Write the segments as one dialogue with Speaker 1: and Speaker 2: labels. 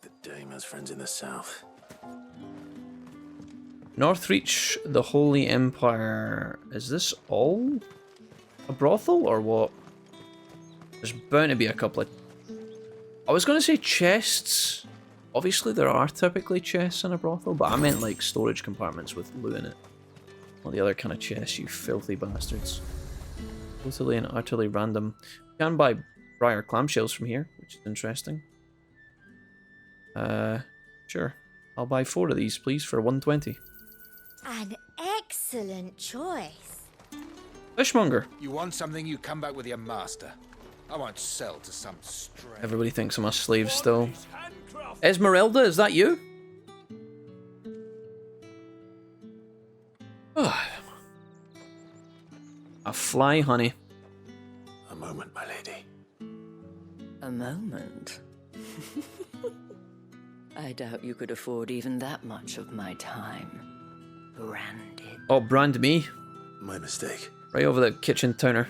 Speaker 1: The dame has friends in the south.
Speaker 2: Northreach, the Holy Empire. Is this all a brothel or what? There's bound to be a couple of... I was going to say chests. Obviously there are typically chests in a brothel, but I meant like storage compartments with loot in it. Not the other kind of chests, you filthy bastards. Totally and utterly random. You can buy briar clamshells from here, which is interesting. Sure. I'll buy 4 of these, please, for 120.
Speaker 3: An excellent choice.
Speaker 2: Fishmonger.
Speaker 4: You want something, you come back with your master. I won't sell to some stray.
Speaker 2: Everybody thinks I'm a slave still. Esmeralda, is that you? Oh. A fly, honey.
Speaker 1: A moment, my lady.
Speaker 5: A moment? I doubt you could afford even that much of my time. Branded.
Speaker 2: Oh, brand me?
Speaker 1: My mistake.
Speaker 2: Right over the kitchen counter.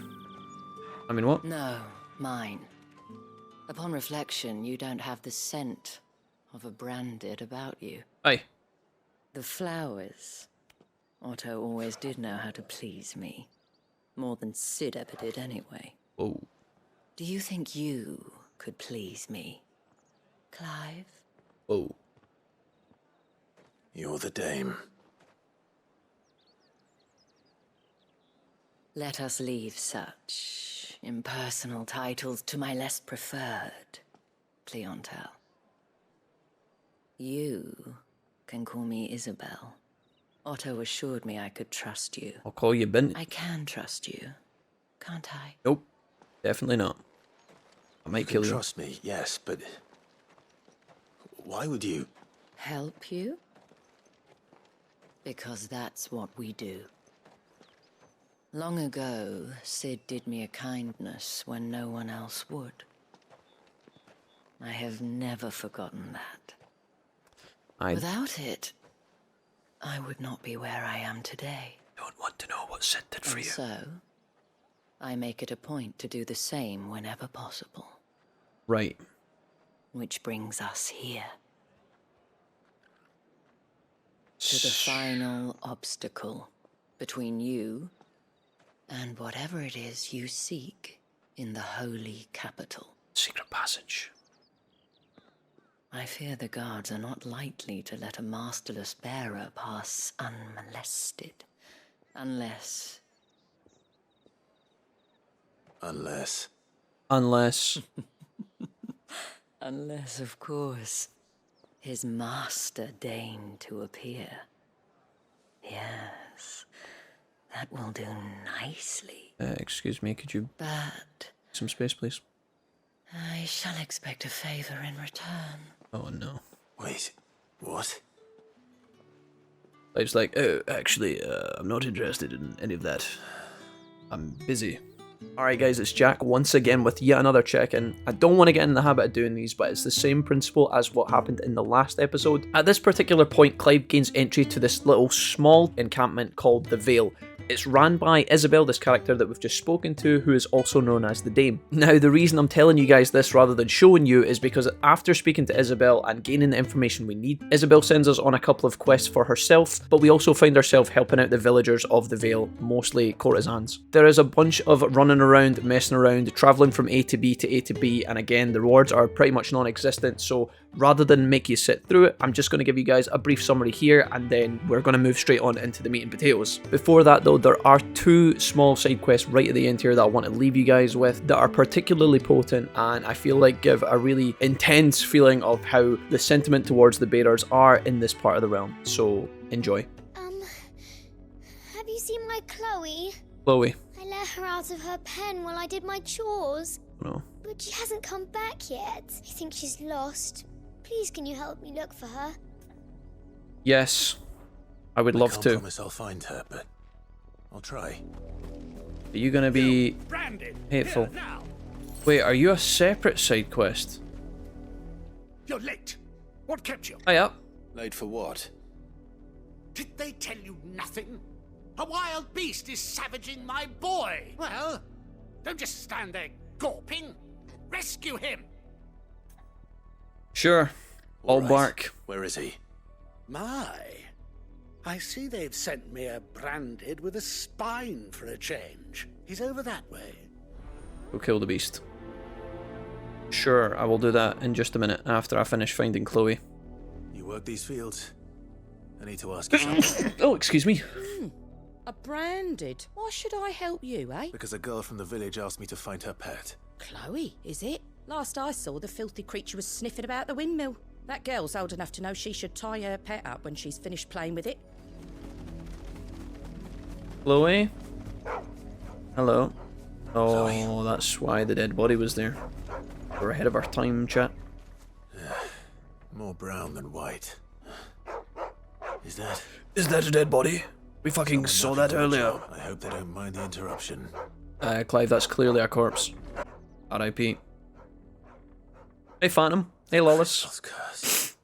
Speaker 2: I mean, what?
Speaker 5: No, mine. Upon reflection, you don't have the scent of a branded about you.
Speaker 2: Aye.
Speaker 5: The flowers. Otto always did know how to please me. More than Sid ever did anyway.
Speaker 2: Oh.
Speaker 5: Do you think you could please me, Clive?
Speaker 2: Oh.
Speaker 1: You're the dame.
Speaker 5: Let us leave such impersonal titles to my less preferred clientele. You can call me Isabel. Otto assured me I could trust you.
Speaker 2: I'll call you Bint.
Speaker 5: I can trust you, can't I?
Speaker 2: Nope. Definitely not. I might kill you.
Speaker 1: Trust me, yes, but... Why would you?
Speaker 5: Help you? Because that's what we do. Long ago, Sid did me a kindness when no one else would. I have never forgotten that. Without it, I would not be where I am today.
Speaker 2: Don't want to know what Sid did for you.
Speaker 5: So, I make it a point to do the same whenever possible.
Speaker 2: Right.
Speaker 5: Which brings us here. To the final obstacle between you and whatever it is you seek in the holy capital.
Speaker 2: Secret passage.
Speaker 5: I fear the guards are not likely to let a masterless bearer pass unmolested. Unless...
Speaker 1: Unless...
Speaker 5: Unless, of course, his master deigned to appear. Yes, that will do nicely.
Speaker 2: Excuse me, could you...
Speaker 5: But...
Speaker 2: some space, please?
Speaker 5: I shall expect a favor in return.
Speaker 2: Oh, no.
Speaker 1: Wait, what?
Speaker 2: It's like, oh, actually, I'm not interested in any of that. I'm busy. Alright guys, it's Jack once again with yet another check-in. I don't want to get in the habit of doing these, but it's the same principle as what happened in the last episode. At this particular point, Clive gains entry to this little small encampment called the Vale. It's ran by Isabel, this character that we've just spoken to, who is also known as the Dame. Now, the reason I'm telling you guys this rather than showing you is because after speaking to Isabel and gaining the information we need, Isabel sends us on a couple of quests for herself, but we also find ourselves helping out the villagers of the Vale, mostly courtesans. There is a bunch of running around, messing around, travelling from A to B to A to B, and again, the rewards are pretty much non-existent, so rather than make you sit through it, I'm just going to give you guys a brief summary here, and then we're going to move straight on into the meat and potatoes. Before that though, there are 2 small side quests right at the end here that I want to leave you guys with that are particularly potent, and I feel like give a really intense feeling of how the sentiment towards the bearers are in this part of the realm. So, enjoy.
Speaker 6: Have you seen my Chloe?
Speaker 2: Chloe.
Speaker 6: I let her out of her pen while I did my chores.
Speaker 2: No.
Speaker 6: But she hasn't come back yet. I think she's lost. Please, can you help me look for her?
Speaker 2: Yes. I would love
Speaker 1: I can't
Speaker 2: to.
Speaker 1: promise I'll find her, but I'll try.
Speaker 2: Are you gonna be hateful? Wait, are you a separate side quest?
Speaker 4: You're late. What kept you?
Speaker 2: Hiya.
Speaker 1: Late for what?
Speaker 4: Did they tell you nothing? A wild beast is savaging my boy. Well, don't just stand there gawping. Rescue him.
Speaker 2: Sure. All
Speaker 1: right.
Speaker 2: bark.
Speaker 1: Where is he?
Speaker 4: My, I see they've sent me a branded with a spine for a change. He's over that way.
Speaker 2: Go kill the beast. Sure, I will do that in just a minute after I finish finding Chloe.
Speaker 1: You work these fields? I need to ask you something.
Speaker 2: Oh, excuse me.
Speaker 7: A branded? Why should I help you, eh?
Speaker 1: Because a girl from the village asked me to find her pet.
Speaker 7: Chloe, is it? Last I saw, the filthy creature was sniffing about the windmill. That girl's old enough to know she should tie her pet up when she's finished playing with it.
Speaker 2: Chloe? Hello. Oh,
Speaker 1: Chloe.
Speaker 2: that's why the dead body was there. We're ahead of our time, chat.
Speaker 1: More brown than white. Is that...
Speaker 2: Is that a dead body? We fucking saw that earlier.
Speaker 1: I hope they don't mind the interruption.
Speaker 2: Clive, that's clearly a corpse. R.I.P. Hey, Phantom. Hey, Lawless.
Speaker 1: Let's curse.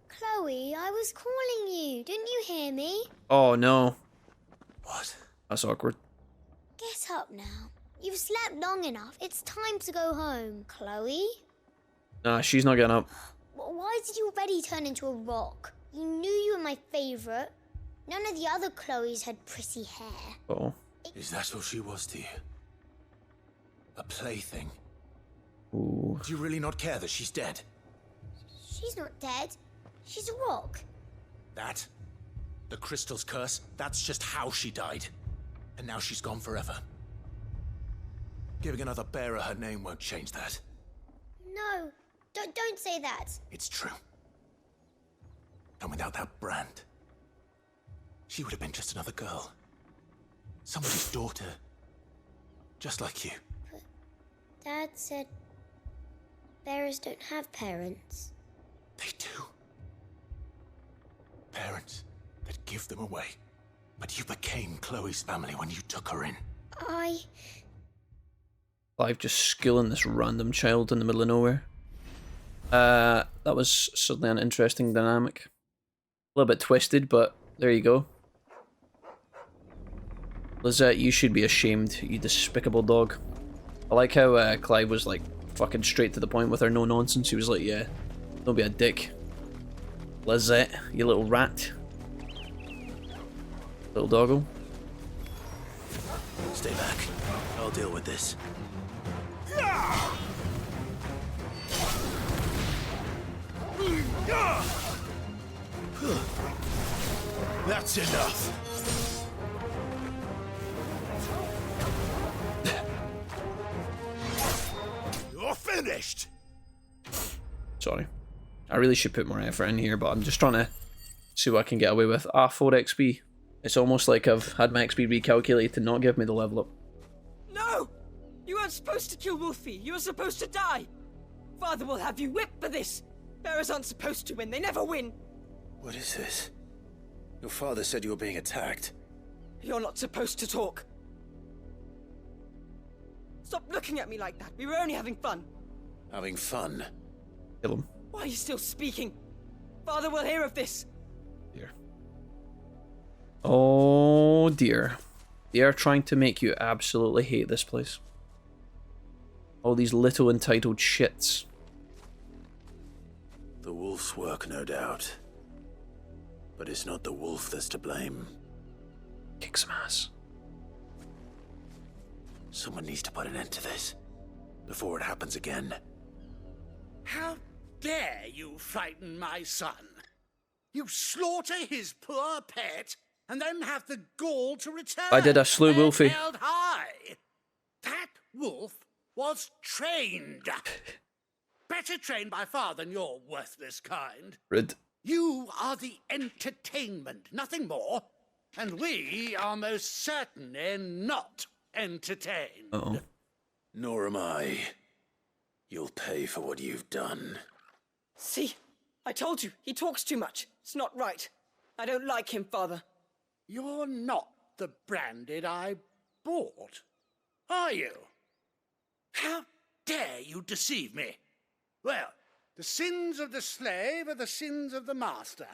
Speaker 6: Chloe, I was calling you. Didn't you hear me?
Speaker 2: Oh, no.
Speaker 1: What?
Speaker 2: That's awkward.
Speaker 6: Get up now. You've slept long enough. It's time to go home. Chloe?
Speaker 2: Nah, she's not getting up.
Speaker 6: Why did you already turn into a rock? You knew you were my favourite. None of the other Chloes had pretty hair.
Speaker 2: Oh.
Speaker 1: Is that all she was to you? A plaything?
Speaker 2: Ooh.
Speaker 1: Do you really not care that she's dead?
Speaker 6: She's not dead. She's a rock.
Speaker 1: That? The crystal's curse? That's just how she died. And now she's gone forever. Giving another bearer her name won't change that.
Speaker 6: No, don't say that.
Speaker 1: It's true. And without that brand, she would have been just another girl. Somebody's daughter. Just like you.
Speaker 6: Dad said bearers don't have parents.
Speaker 1: They do. Parents that give them away. But you became Chloe's family when you took her in.
Speaker 2: Clive just schooling this random child in the middle of nowhere. That was certainly an interesting dynamic. A little bit twisted, but there you go. Lizette, you should be ashamed, you despicable dog. I like how Clive was like fucking straight to the point with her no nonsense. He was like, yeah, don't be a dick. Lizette, you little rat. Little doggo.
Speaker 1: Stay back. I'll deal with this. That's enough. You're finished.
Speaker 2: Sorry. I really should put more effort in here, but I'm just trying to see what I can get away with. 4 XP. It's almost like I've had my XP recalculated to not give me the level up.
Speaker 8: No! You weren't supposed to kill Wolfie. You were supposed to die. Father will have you whipped for this. Bearers aren't supposed to win. They never win.
Speaker 1: What is this? Your father said you were being attacked.
Speaker 8: You're not supposed to talk. Stop looking at me like that. We were only having fun.
Speaker 1: Having fun?
Speaker 2: Kill him.
Speaker 8: Why are you still speaking? Father will hear of this.
Speaker 2: Dear. Oh dear. They are trying to make you absolutely hate this place. All these little entitled shits.
Speaker 1: The wolf's work, no doubt. But it's not the wolf that's to blame.
Speaker 2: Kick some ass.
Speaker 1: Someone needs to put an end to this. Before it happens again.
Speaker 4: How dare you frighten my son? You slaughter his poor pet, and then have the gall to return.
Speaker 2: I did, I slew
Speaker 4: head
Speaker 2: Wolfie.
Speaker 4: held high. That wolf was trained. Better trained by far than your worthless kind.
Speaker 2: Rude.
Speaker 4: You are the entertainment, nothing more. And we are most certainly not entertained.
Speaker 2: Uh-oh.
Speaker 1: Nor am I. You'll pay for what you've done.
Speaker 8: See? I told you. He talks too much. It's not right. I don't like him, Father.
Speaker 4: You're not the branded I bought, are you? How dare you deceive me? Well, the sins of the slave are the sins of the master.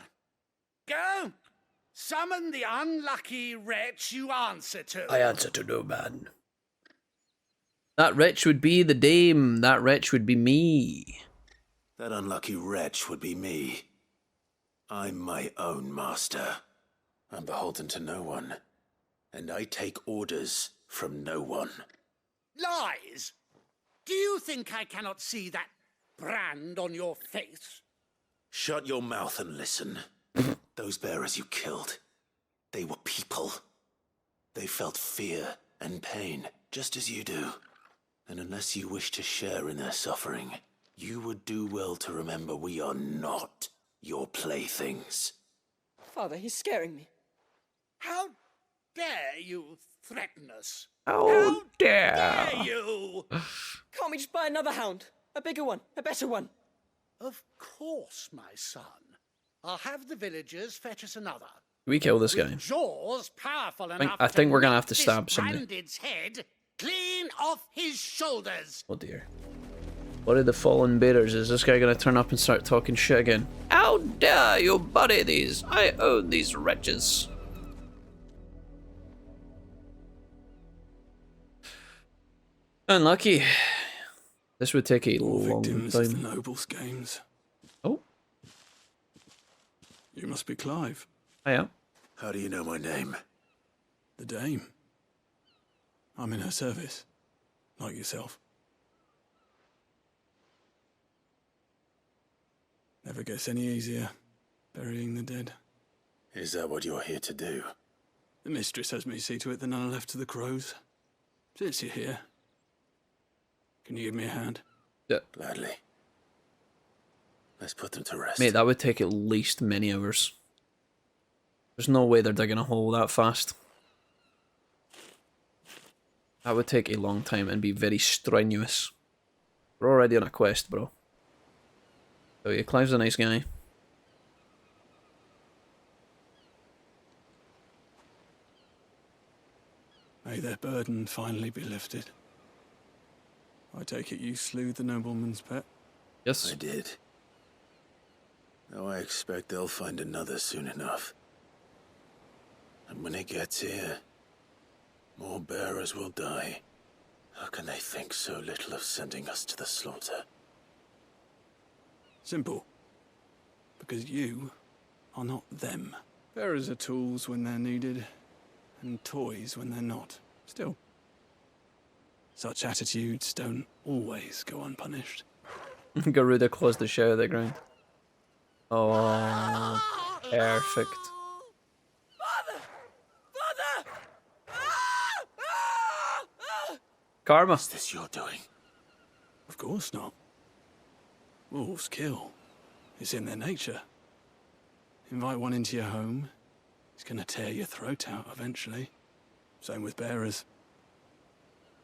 Speaker 4: Go, summon the unlucky wretch you answer to.
Speaker 2: I answer to no man. That wretch would be the dame. That wretch would be me.
Speaker 1: That unlucky wretch would be me. I'm my own master. I'm beholden to no one. And I take orders from no one.
Speaker 4: Lies! Do you think I cannot see that brand on your face?
Speaker 1: Shut your mouth and listen. Those bearers you killed, they were people. They felt fear and pain, just as you do. And unless you wish to share in their suffering, you would do well to remember we are not your playthings.
Speaker 8: Father, he's scaring me.
Speaker 4: How dare you threaten us?
Speaker 2: How
Speaker 4: dare you?
Speaker 8: Can't we just buy another hound? A bigger one, a better one.
Speaker 4: Of course, my son. I'll have the villagers fetch us another.
Speaker 2: We kill this guy.
Speaker 4: Jaws powerful enough
Speaker 2: I think we're gonna have to
Speaker 4: this
Speaker 2: stab somebody.
Speaker 4: bandit's head clean off his shoulders.
Speaker 2: Oh dear. What are the fallen bearers? Is this guy gonna turn up and start talking shit again? How dare you bury these? I own these wretches. Unlucky. This would take a long
Speaker 9: Victims of the
Speaker 2: time.
Speaker 9: nobles' games.
Speaker 2: Oh,
Speaker 9: You must be Clive,
Speaker 2: I am.
Speaker 1: How do you know my name?
Speaker 9: the dame. I'm in her service, like yourself. Never gets any easier, burying the dead.
Speaker 1: Is that what you're here to do?
Speaker 9: The mistress has me see to it that none are left to the crows. Since you're here, can you give me a hand?
Speaker 2: Yeah.
Speaker 1: Gladly. Let's put them to rest.
Speaker 2: Mate, that would take at least many hours. There's no way they're digging a hole that fast. That would take a long time and be very strenuous. We're already on a quest, bro. So yeah, Clive's a nice guy.
Speaker 9: May their burden finally be lifted. I take it you slew the nobleman's pet?
Speaker 2: Yes.
Speaker 1: I did. Though I expect they'll find another soon enough. And when it gets here, more bearers will die. How can they think so little of sending us to the slaughter?
Speaker 9: Simple. Because you are not them. Bearers are tools when they're needed, and toys when they're not. Still, such attitudes don't always go unpunished.
Speaker 2: Garuda claws the shit out of the ground. Oh, perfect.
Speaker 8: Father! Father!
Speaker 2: Karma.
Speaker 1: Is this your doing?
Speaker 9: Of course not. Wolves kill. It's in their nature. Invite one into your home, he's gonna tear your throat out eventually. Same with bearers.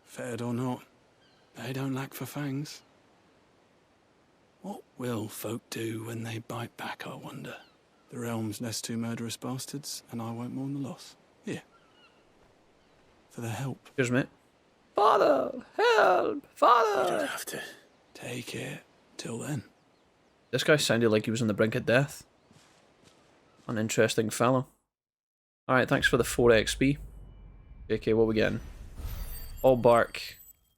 Speaker 9: Fed or not, they don't lack for fangs. What will folk do when they bite back, I wonder? The realm's nest two murderous bastards, and I won't mourn the loss. Here. For the help.
Speaker 2: Cheers, mate. Father! Help!
Speaker 1: You
Speaker 2: Father!
Speaker 1: don't have to.
Speaker 9: Take it. Till then.
Speaker 2: This guy sounded like he was on the brink of death. Uninteresting fellow. Alright, thanks for the 4 XP. Okay, what we getting? All bark.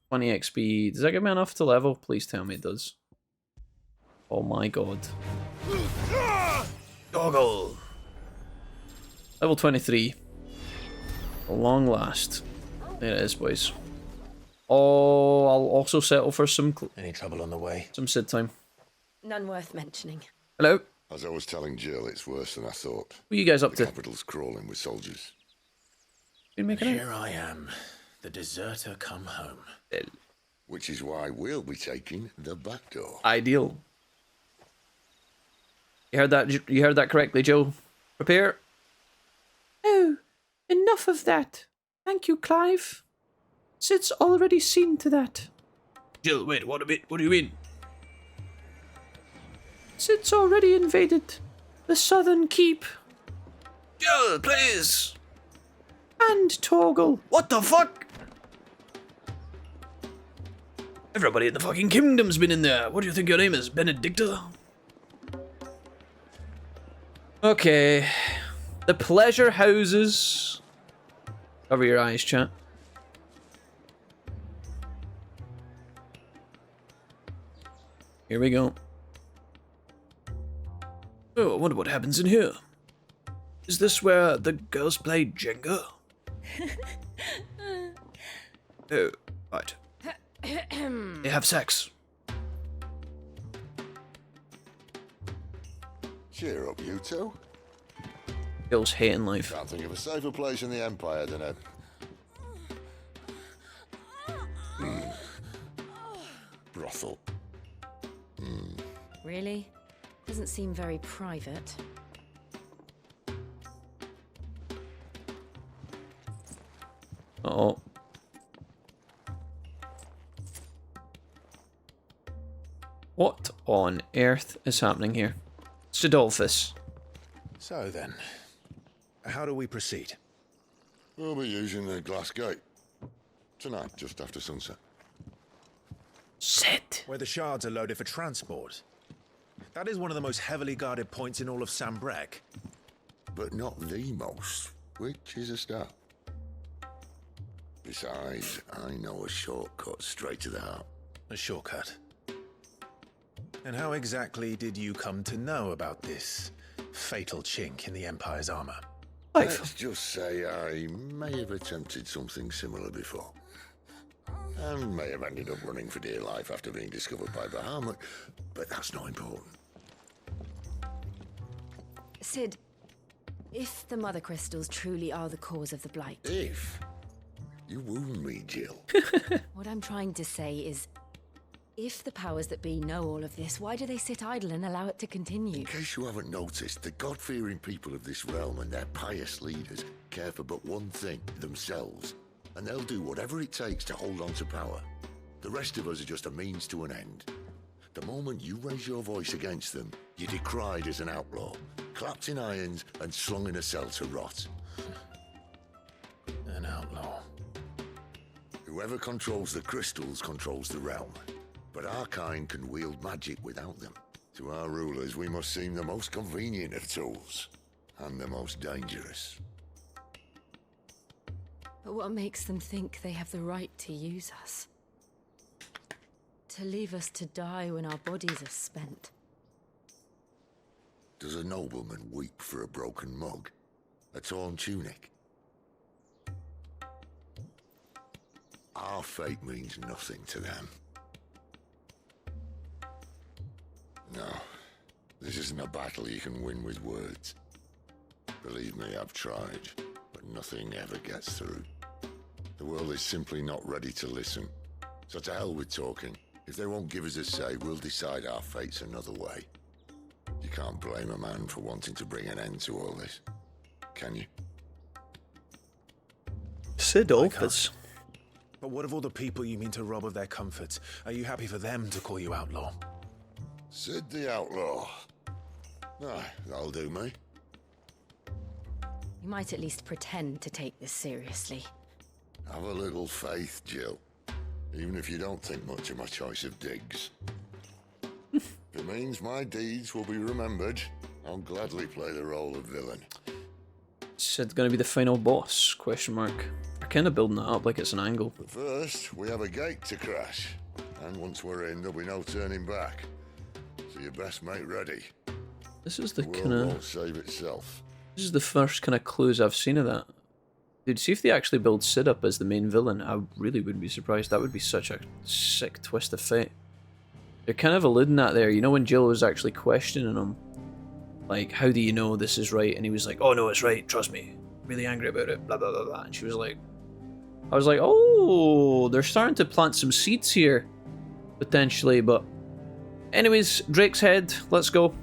Speaker 2: 20 XP. Does that give me enough to level? Please tell me it does. Oh my god. Goggle! Level 23. Long last. There it is, boys. Oh, I'll also settle for some
Speaker 1: Any trouble on the way?
Speaker 2: Sid time.
Speaker 7: None worth mentioning.
Speaker 2: Hello.
Speaker 10: As I was telling Jill, it's worse than I thought.
Speaker 2: What are you guys up
Speaker 10: The
Speaker 2: to?
Speaker 10: capital's crawling with soldiers.
Speaker 2: Been
Speaker 1: And
Speaker 2: making
Speaker 1: here I am, the deserter come home.
Speaker 2: it?
Speaker 10: Which is why we'll be taking the back door.
Speaker 2: Ideal. You heard that? You heard that correctly, Joe. Prepare. Oh, enough of that. Thank you, Clive. Sid's already seen to that. Jill, wait. What do you mean? Sid's already invaded the southern keep. Jill, please. And Torgal. What the fuck? Everybody in the fucking kingdom's been in there. What do you think your name is, Benedicta? Okay. The pleasure houses. Cover your eyes, chat. Here we go. Oh, I wonder what happens in here. Is this where the girls play Jenga? Oh, right. They have sex.
Speaker 10: Cheer up, you two.
Speaker 2: Girls hating life.
Speaker 10: Can't think of a safer place in the Empire than a... brothel.
Speaker 7: Really? Doesn't seem very private.
Speaker 2: Oh. What on earth is happening here? Sidolphus.
Speaker 1: So then, how do we proceed?
Speaker 10: We'll be using the glass gate. Tonight, just after sunset.
Speaker 2: Sit.
Speaker 1: Where the shards are loaded for transport. That is one of the most heavily guarded points in all of Sambrek.
Speaker 10: But not the most, which is a start. Besides, I know a shortcut straight to the heart.
Speaker 1: A shortcut. And how exactly did you come to know about this fatal chink in the Empire's armor?
Speaker 10: Let's just say I may have attempted something similar before. And may have ended up running for dear life after being discovered by Bahamut, but that's not important.
Speaker 11: Sid, if the Mother Crystals truly are the cause of the Blight...
Speaker 10: If? You wound me, Jill.
Speaker 11: What I'm trying to say is, if the powers that be know all of this, why do they sit idle and allow it to continue?
Speaker 10: In case you haven't noticed, the God-fearing people of this realm and their pious leaders care for but one thing, themselves. And they'll do whatever it takes to hold on to power. The rest of us are just a means to an end. The moment you raise your voice against them, you're decried as an outlaw, clapped in irons and slung in a cell to rot.
Speaker 1: An outlaw.
Speaker 10: Whoever controls the crystals controls the realm. But our kind can wield magic without them. To our rulers, we must seem the most convenient of tools. And the most dangerous.
Speaker 11: But what makes them think they have the right to use us? To leave us to die when our bodies are spent?
Speaker 10: Does a nobleman weep for a broken mug? A torn tunic? Our fate means nothing to them. No, this isn't a battle you can win with words. Believe me, I've tried, but nothing ever gets through. The world is simply not ready to listen. So to hell with talking. If they won't give us a say, we'll decide our fates another way. You can't blame a man for wanting to bring an end to all this, can you?
Speaker 2: Sidolphus.
Speaker 1: But what of all the people you mean to rob of their comforts? Are you happy for them to call you outlaw?
Speaker 10: Sid the Outlaw. Ah, that'll do me.
Speaker 11: You might at least pretend to take this seriously.
Speaker 10: Have a little faith, Jill. Even if you don't think much of my choice of digs. If it means my deeds will be remembered, I'll gladly play the role of villain.
Speaker 2: Sid's gonna be the final boss? Question mark. They're kind of building that up like it's an angle.
Speaker 10: But first, we have a gate to crash. And once we're in, there'll be no turning back. So you best make ready.
Speaker 2: This is the
Speaker 10: world
Speaker 2: kind of...
Speaker 10: won't save itself.
Speaker 2: This is the first kind of clues I've seen of that. Dude, see if they actually build Sid up as the main villain. I really wouldn't be surprised. That would be such a sick twist of fate. They're kind of alluding at there. You know when Jill was actually questioning him? Like, how do you know this is right? And he was like, oh no, it's right, trust me. Really angry about it, blah, blah, blah, blah. And she was like... I was like, oh, they're starting to plant some seeds here. Potentially, but... Anyways, Drake's Head, let's go.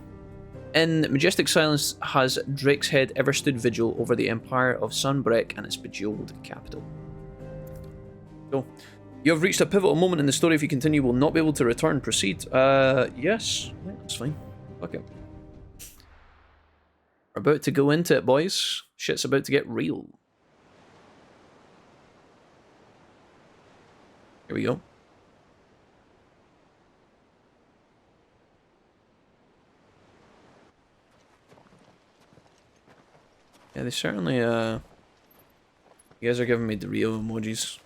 Speaker 2: In majestic silence has Drake's Head ever stood vigil over the empire of Sunbreak and its bejeweled capital. So, you have reached a pivotal moment in the story. If you continue, will not be able to return. Proceed. Yes. Yeah, that's fine. Okay. We're about to go into it, boys. Shit's about to get real. Here we go. Yeah, they certainly, you guys are giving me the real emojis.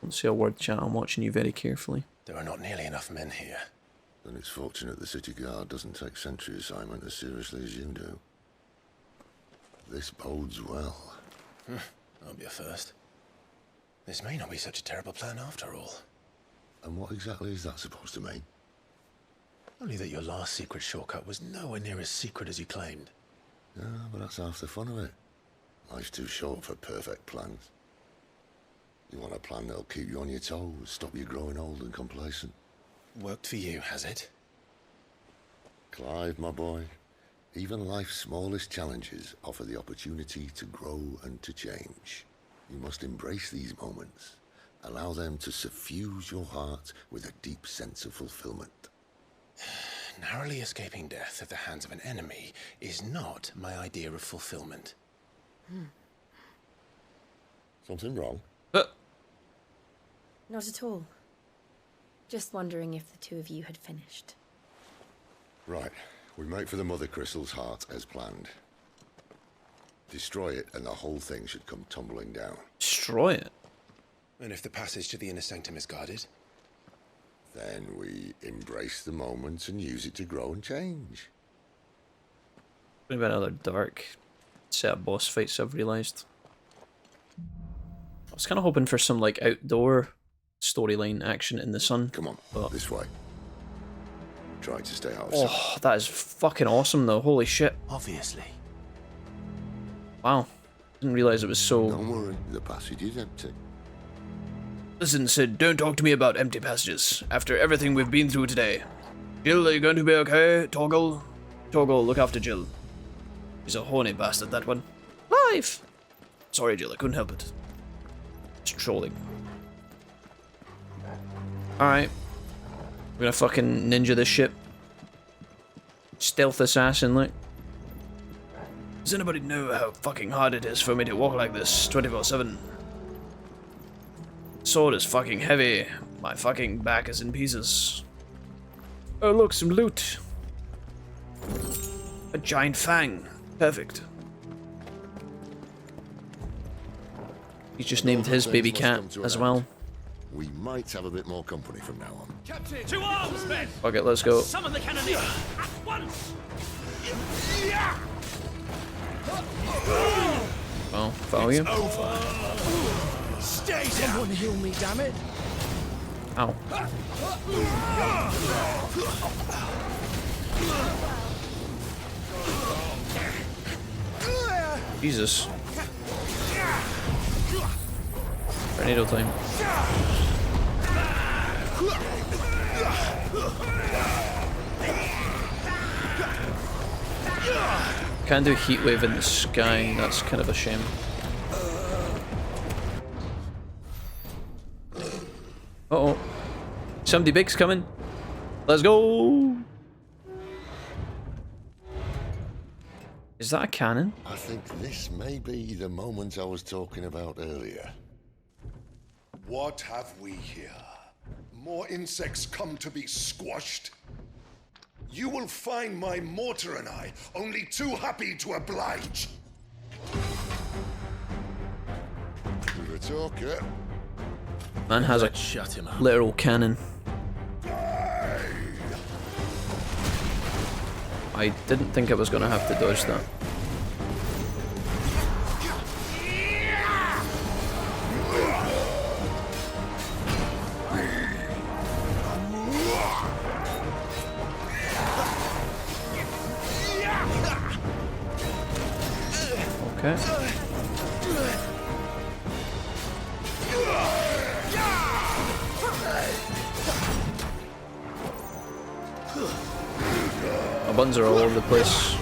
Speaker 2: Don't say a word, chat. I'm watching you very carefully.
Speaker 1: There are not nearly enough men here.
Speaker 10: Then it's fortunate the City Guard doesn't take sentry assignment as seriously as you do. This bodes well.
Speaker 1: That'll be a first. This may not be such a terrible plan after all.
Speaker 10: And what exactly is that supposed to mean?
Speaker 1: Only that your last secret shortcut was nowhere near as secret as you claimed.
Speaker 10: Yeah, but that's half the fun of it. Life's too short for perfect plans. You want a plan that'll keep you on your toes, stop you growing old and complacent.
Speaker 1: Worked for you, has it?
Speaker 10: Clive, my boy, even life's smallest challenges offer the opportunity to grow and to change. You must embrace these moments. Allow them to suffuse your heart with a deep sense of fulfillment.
Speaker 1: Narrowly escaping death at the hands of an enemy is not my idea of fulfillment.
Speaker 10: Something wrong?
Speaker 11: Not at all. Just wondering if the two of you had finished.
Speaker 10: Right. We make for the Mother Crystal's heart as planned. Destroy it and the whole thing should come tumbling down.
Speaker 2: Destroy it?
Speaker 1: And if the passage to the inner sanctum is guarded?
Speaker 10: Then we embrace the moment and use it to grow and change.
Speaker 2: What about another dark set of boss fights, I've realised. I was kind of hoping for some like outdoor storyline action in the sun.
Speaker 10: Come on,
Speaker 2: but...
Speaker 10: this way. Try to stay out of sight.
Speaker 2: Oh, that is fucking awesome though, holy shit.
Speaker 1: Obviously.
Speaker 2: Wow. Didn't realise it was so...
Speaker 10: Don't worry, the passage is empty.
Speaker 2: Listen, Sid, don't talk to me about empty passages, after everything we've been through today. Jill, are you going to be okay? Toggle, look after Jill. She's a horny bastard, that one. Live! Sorry, Jill, I couldn't help it. Just trolling. Alright. We're gonna fucking ninja this shit. Stealth assassin, like. Does anybody know how fucking hard it is for me to walk like this 24/7? Sword is fucking heavy. My fucking back is in pieces. Oh look, some loot. A giant fang. Perfect. He's just named his baby cat as well.
Speaker 10: We might have a bit more company from now on.
Speaker 12: Captain! To arms, men!
Speaker 2: Okay, let's go.
Speaker 12: Summon the cannoneer at once!
Speaker 2: Well, follow you.
Speaker 12: Over! Stay down! Someone heal me, damn it!
Speaker 2: Ow. Jesus. Tornado time. Can't do heat wave in the sky, that's kind of a shame. Uh-oh. Somebody big's coming. Let's go! Is that a cannon?
Speaker 10: I think this may be the moment I was talking about earlier.
Speaker 13: What have we here? More insects come to be squashed? You will find my mortar and I only too happy to oblige.
Speaker 10: Good talk, yeah?
Speaker 2: Man has a
Speaker 1: shut him up.
Speaker 2: literal cannon. I didn't think I was gonna have to dodge that. Okay. My buns are all over the place.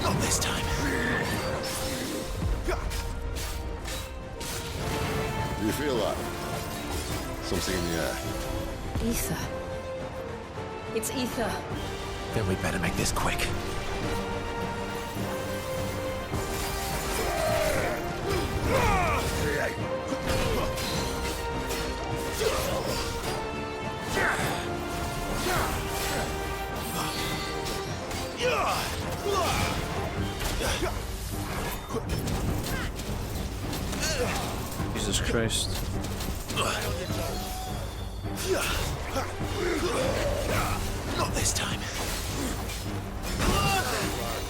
Speaker 1: Not this time.
Speaker 10: Do you feel that? Something in the air.
Speaker 11: Ether. It's ether.
Speaker 1: Then we better make this quick.
Speaker 2: Jesus Christ.
Speaker 1: Not this time.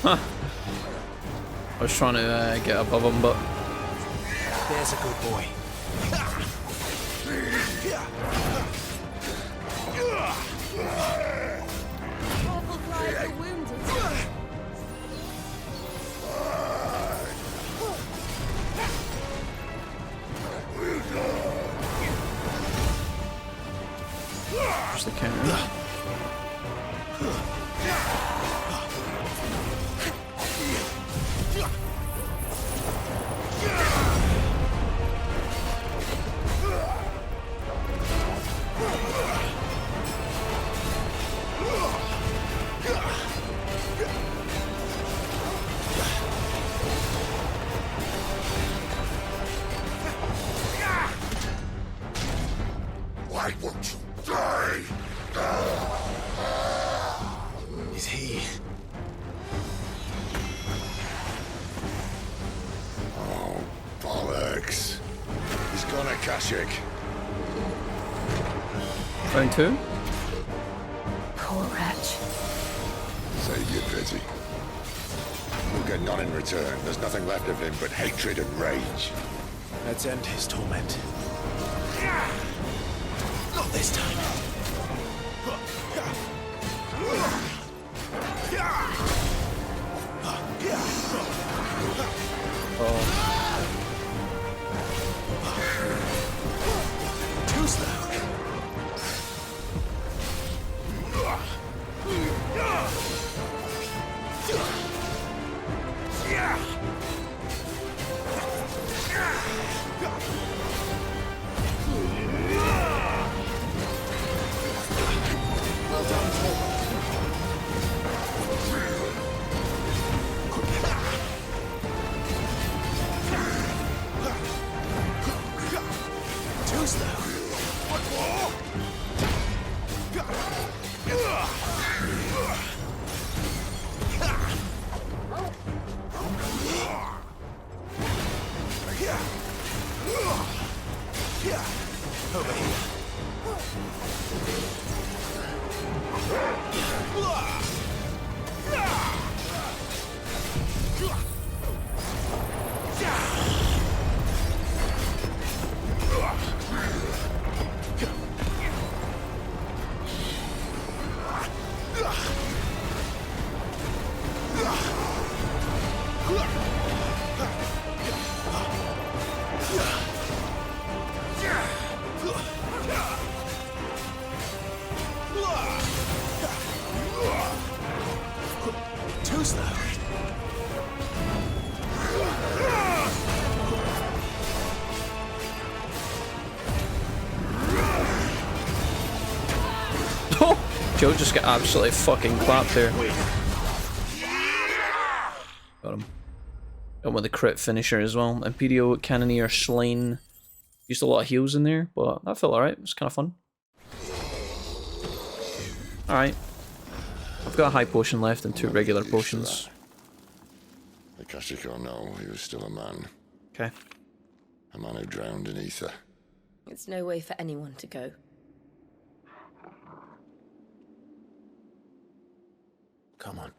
Speaker 2: Huh. I was trying to get above him, but...
Speaker 1: There's a good boy.
Speaker 11: Careful, Clive, you're wounded.
Speaker 2: There's the counter.
Speaker 10: Why won't you die?
Speaker 1: Is he?
Speaker 10: Oh, bollocks. He's gone Akashic.
Speaker 2: Round 2?
Speaker 5: Poor wretch.
Speaker 10: Say you're busy. We'll get none in return. There's nothing left of him but hatred and rage.
Speaker 1: Let's end his torment. Not this time. Too slow. Too slow. One more. Over here. Too slow.
Speaker 2: Joe just got absolutely fucking clapped there. Got him. Got him with the crit finisher as well. Imperial Cannoneer slain. Used a lot of heals in there, but that felt alright. It was kind of fun. Alright. I've got a high potion left and 2 regular potions.
Speaker 10: Akashic or no, he was still a man.
Speaker 2: Okay.
Speaker 10: A man who drowned in ether.
Speaker 7: It's no way for anyone to go.
Speaker 1: Come on.